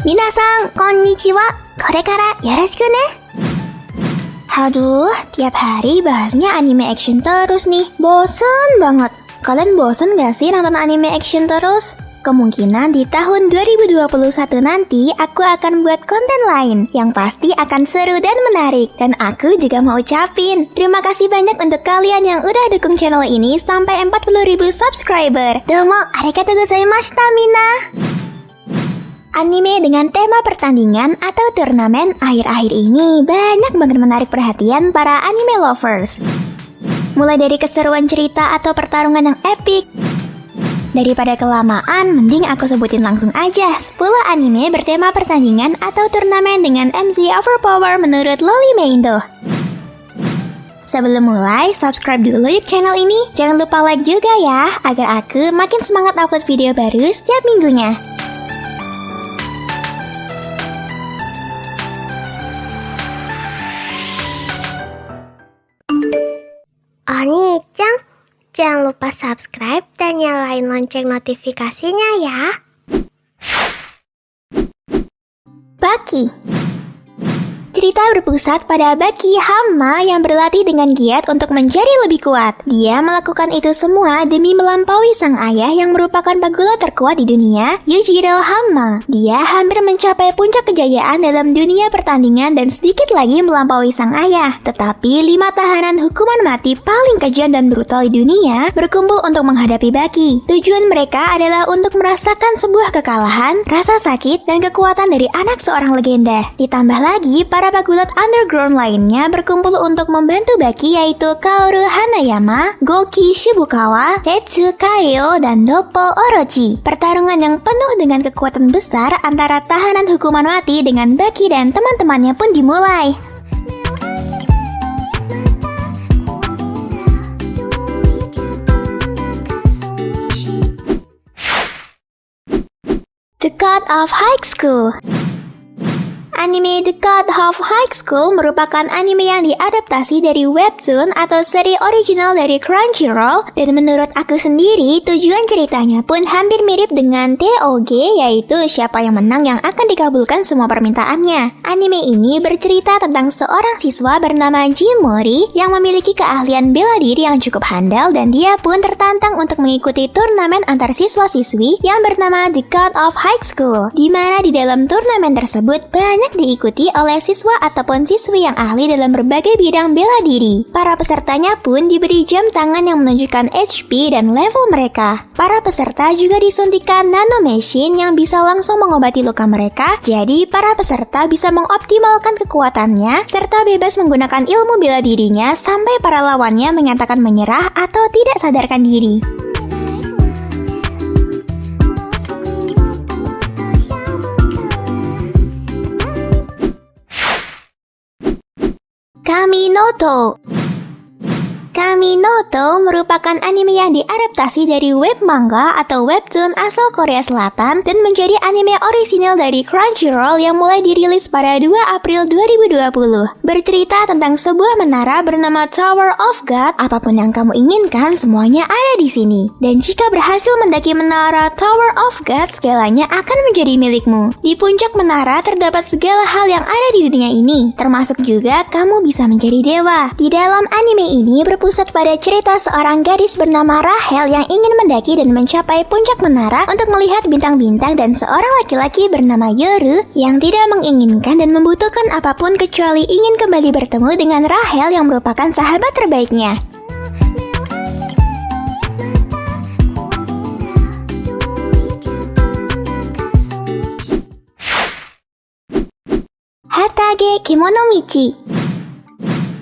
Minasan, konnichiwa. Korekara yoroshiku ne. Aduh, tiap hari bahasnya anime action terus nih. Bosen banget. Kalian bosen gak sih nonton anime action terus? Kemungkinan di tahun 2021 nanti aku akan buat konten lain yang pasti akan seru dan menarik. Dan aku juga mau ucapin terima kasih banyak untuk kalian yang udah dukung channel ini sampai 40.000 subscriber. Domo arigatou gozaimashita mina. Anime dengan tema pertandingan atau turnamen akhir-akhir ini banyak banget menarik perhatian para anime lovers. Mulai dari keseruan cerita atau pertarungan yang epic. Daripada kelamaan, mending aku sebutin langsung aja 10 anime bertema pertandingan atau turnamen dengan MC overpower menurut Loli Meindo. Sebelum mulai, subscribe dulu yuk channel ini. Jangan lupa like juga ya, agar aku makin semangat upload video baru setiap minggunya. Oni-chan, jangan lupa subscribe dan nyalain lonceng notifikasinya ya. Baki. Cerita berpusat pada Baki Hanma yang berlatih dengan giat untuk menjadi lebih kuat. Dia melakukan itu semua demi melampaui sang ayah yang merupakan pagoda terkuat di dunia, Yujiro Hanma. Dia hampir mencapai puncak kejayaan dalam dunia pertandingan dan sedikit lagi melampaui sang ayah. Tetapi 5 tahanan hukuman mati paling kejam dan brutal di dunia berkumpul untuk menghadapi Baki. Tujuan mereka adalah untuk merasakan sebuah kekalahan, rasa sakit, dan kekuatan dari anak seorang legenda. Ditambah lagi, para pagulat underground lainnya berkumpul untuk membantu Baki, yaitu Kaoru Hanayama, Goki Shibukawa, Tetsu Kaio, dan Doppo Orochi. Pertarungan yang penuh dengan kekuatan besar antara tahanan hukuman mati dengan Baki dan teman-temannya pun dimulai. The God of High School. Anime The God of High School merupakan anime yang diadaptasi dari webtoon atau seri original dari Crunchyroll, dan menurut aku sendiri tujuan ceritanya pun hampir mirip dengan TOG, yaitu siapa yang menang yang akan dikabulkan semua permintaannya. Anime ini bercerita tentang seorang siswa bernama Jim Mori yang memiliki keahlian bela diri yang cukup handal, dan dia pun tertantang untuk mengikuti turnamen antar siswa-siswi yang bernama The God of High School, di mana di dalam turnamen tersebut banyak diikuti oleh siswa ataupun siswi yang ahli dalam berbagai bidang bela diri. Para pesertanya pun diberi jam tangan yang menunjukkan HP dan level mereka. Para peserta juga disuntikan nano machine yang bisa langsung mengobati luka mereka, jadi para peserta bisa mengoptimalkan kekuatannya serta bebas menggunakan ilmu bela dirinya sampai para lawannya menyatakan menyerah atau tidak sadarkan diri. Kaminoto. Kaminoto merupakan anime yang diadaptasi dari web manga atau webtoon asal Korea Selatan dan menjadi anime orisinal dari Crunchyroll yang mulai dirilis pada 2 April 2020. Bercerita tentang sebuah menara bernama Tower of God. Apapun yang kamu inginkan, semuanya ada di sini. Dan jika berhasil mendaki menara Tower of God, segalanya akan menjadi milikmu. Di puncak menara terdapat segala hal yang ada di dunia ini, termasuk juga kamu bisa menjadi dewa. Di dalam anime ini berpusat pada cerita seorang gadis bernama Rachel yang ingin mendaki dan mencapai puncak menara untuk melihat bintang-bintang, dan seorang laki-laki bernama Yoru yang tidak menginginkan dan membutuhkan apapun kecuali ingin kembali bertemu dengan Rachel yang merupakan sahabat terbaiknya. Hatage Kimonomichi.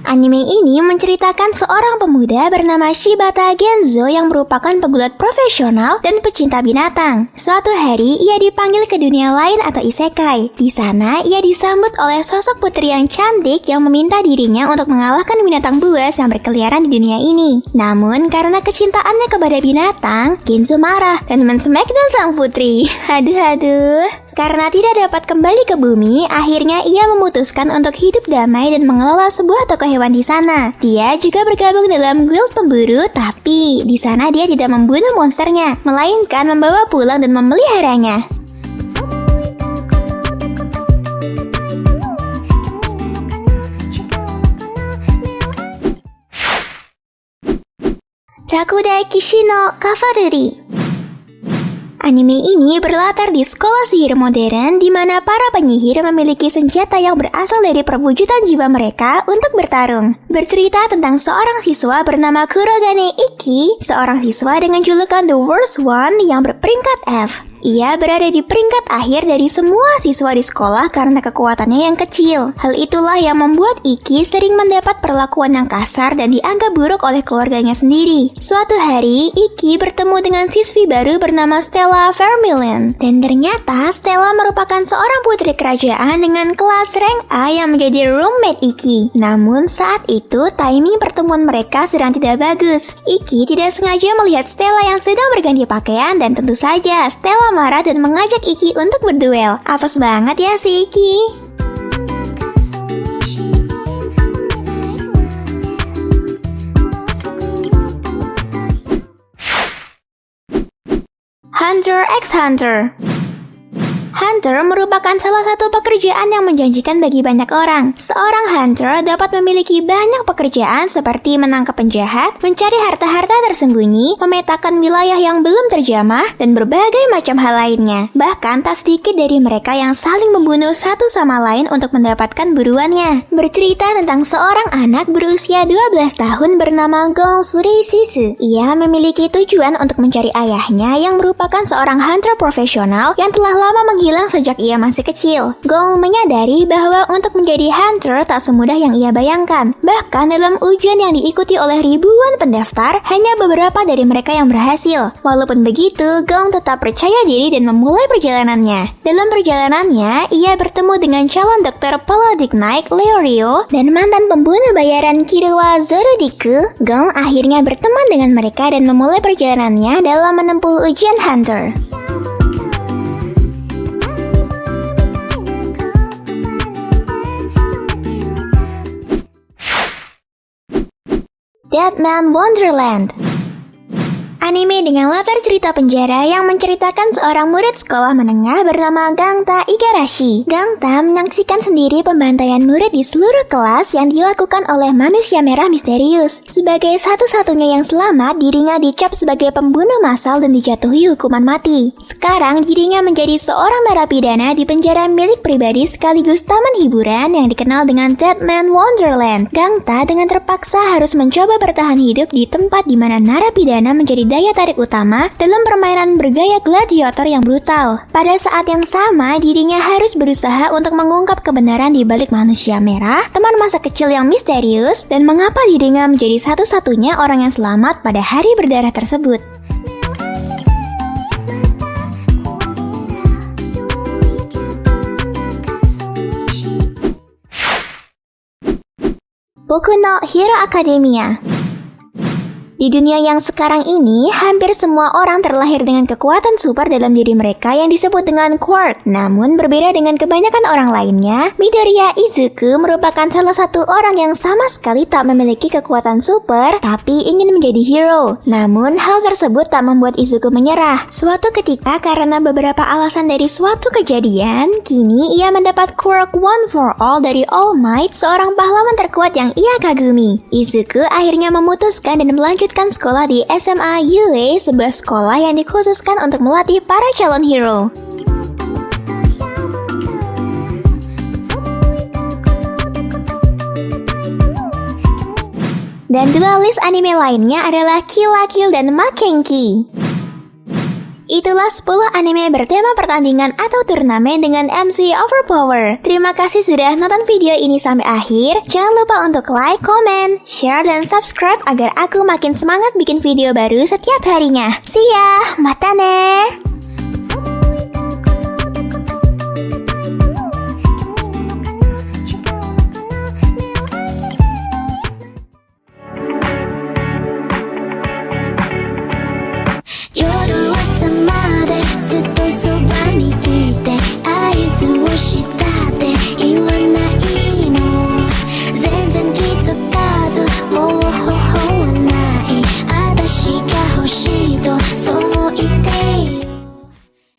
Anime ini menceritakan seorang pemuda bernama Shibata Genzo yang merupakan pegulat profesional dan pecinta binatang. Suatu hari, ia dipanggil ke dunia lain atau isekai. Di sana, ia disambut oleh sosok putri yang cantik yang meminta dirinya untuk mengalahkan binatang buas yang berkeliaran di dunia ini. Namun, karena kecintaannya kepada binatang, Genzo marah dan men-smackdown sang putri. Aduh. Karena tidak dapat kembali ke bumi, akhirnya ia memutuskan untuk hidup damai dan mengelola sebuah toko hewan di sana. Dia juga bergabung dalam guild pemburu, tapi di sana dia tidak membunuh monsternya, melainkan membawa pulang dan memeliharanya. Rakudai Kishino Cavalry. Anime ini berlatar di sekolah sihir modern di mana para penyihir memiliki senjata yang berasal dari perwujudan jiwa mereka untuk bertarung. Bercerita tentang seorang siswa bernama Kurogane Ikki, seorang siswa dengan julukan The Worst One yang berperingkat F. Ia berada di peringkat akhir dari semua siswa di sekolah karena kekuatannya yang kecil. Hal itulah yang membuat Ikki sering mendapat perlakuan yang kasar dan dianggap buruk oleh keluarganya sendiri. Suatu hari, Ikki bertemu dengan siswi baru bernama Stella Vermilion. Dan ternyata Stella merupakan seorang putri kerajaan dengan kelas rank A yang menjadi roommate Ikki. Namun saat itu, timing pertemuan mereka sedang tidak bagus. Ikki tidak sengaja melihat Stella yang sedang berganti pakaian dan tentu saja Stella marah dan mengajak Ikki untuk berduel. Apes banget ya si Ikki. Hunter x Hunter. Hunter merupakan salah satu pekerjaan yang menjanjikan bagi banyak orang. Seorang hunter dapat memiliki banyak pekerjaan seperti menangkap penjahat, mencari harta-harta tersembunyi, memetakan wilayah yang belum terjamah, dan berbagai macam hal lainnya. Bahkan tak sedikit dari mereka yang saling membunuh satu sama lain untuk mendapatkan buruannya. Bercerita tentang seorang anak berusia 12 tahun bernama Gong Furisisu. Ia memiliki tujuan untuk mencari ayahnya yang merupakan seorang hunter profesional yang telah lama menghilang sejak ia masih kecil. Gong menyadari bahwa untuk menjadi hunter tak semudah yang ia bayangkan. Bahkan dalam ujian yang diikuti oleh ribuan pendaftar, hanya beberapa dari mereka yang berhasil. Walaupun begitu, Gong tetap percaya diri dan memulai perjalanannya. Dalam perjalanannya, ia bertemu dengan calon dokter Palladik Knight Leorio dan mantan pembunuh bayaran Kiriwa Zorudiku. Gong akhirnya berteman dengan mereka dan memulai perjalanannya dalam menempuh ujian hunter. Deadman Wonderland. Anime dengan latar cerita penjara yang menceritakan seorang murid sekolah menengah bernama Gangta Igarashi. Gangta menyaksikan sendiri pembantaian murid di seluruh kelas yang dilakukan oleh manusia merah misterius. Sebagai satu-satunya yang selamat, dirinya dicap sebagai pembunuh massal dan dijatuhi hukuman mati. Sekarang dirinya menjadi seorang narapidana di penjara milik pribadi sekaligus taman hiburan yang dikenal dengan Deadman Wonderland. Gangta dengan terpaksa harus mencoba bertahan hidup di tempat di mana narapidana menjadi daya tarik utama dalam permainan bergaya gladiator yang brutal. Pada saat yang sama, dirinya harus berusaha untuk mengungkap kebenaran di balik manusia merah, teman masa kecil yang misterius, dan mengapa dirinya menjadi satu-satunya orang yang selamat pada hari berdarah tersebut. Boku no Hero Academia. Di dunia yang sekarang ini, hampir semua orang terlahir dengan kekuatan super dalam diri mereka yang disebut dengan quirk. Namun, berbeda dengan kebanyakan orang lainnya, Midoriya Izuku merupakan salah satu orang yang sama sekali tak memiliki kekuatan super, tapi ingin menjadi hero. Namun, hal tersebut tak membuat Izuku menyerah. Suatu ketika, karena beberapa alasan dari suatu kejadian, kini ia mendapat quirk One for All dari All Might, seorang pahlawan terkuat yang ia kagumi. Izuku akhirnya memutuskan dan melanjutkan sekolah di SMA UA, sebuah sekolah yang dikhususkan untuk melatih para calon hero. Dan dua list anime lainnya adalah Kill la Kill dan Makenki. Itulah 10 anime bertema pertandingan atau turnamen dengan MC overpower. Terima kasih sudah nonton video ini sampai akhir. Jangan lupa untuk like, comment, share, dan subscribe agar aku makin semangat bikin video baru setiap harinya. See ya! Mata ne!